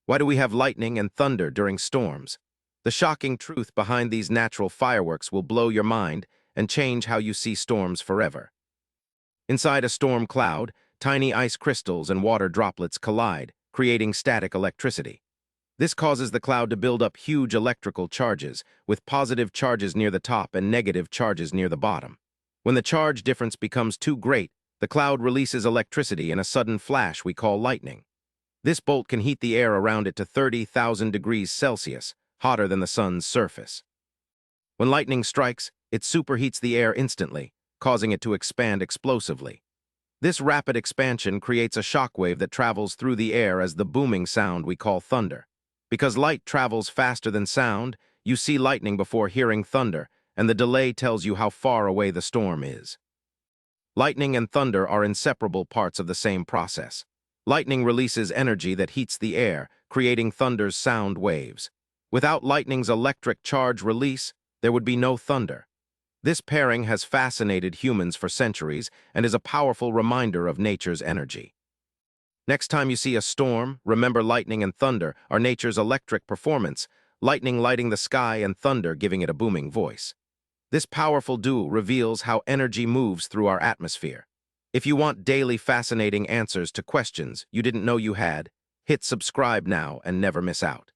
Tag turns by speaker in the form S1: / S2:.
S1: Why do we have lightning and thunder during storms? The shocking truth behind these natural fireworks will blow your mind and change how you see storms forever. Inside a storm cloud, tiny ice crystals and water droplets collide, creating static electricity. This causes the cloud to build up huge electrical charges, with positive charges near the top and negative charges near the bottom. When the charge difference becomes too great, the cloud releases electricity in a sudden flash we call lightning. This bolt can heat the air around it to 30,000 degrees Celsius, hotter than the sun's surface. When lightning strikes, it superheats the air instantly, causing it to expand explosively. This rapid expansion creates a shockwave that travels through the air as the booming sound we call thunder. Because light travels faster than sound, you see lightning before hearing thunder, and the delay tells you how far away the storm is. Lightning and thunder are inseparable parts of the same process. Lightning releases energy that heats the air, creating thunder's sound waves. Without lightning's electric charge release, there would be no thunder. This pairing has fascinated humans for centuries and is a powerful reminder of nature's energy. Next time you see a storm, remember lightning and thunder are nature's electric performance, lightning lighting the sky and thunder giving it a booming voice. This powerful duo reveals how energy moves through our atmosphere. If you want daily fascinating answers to questions you didn't know you had, hit subscribe now and never miss out.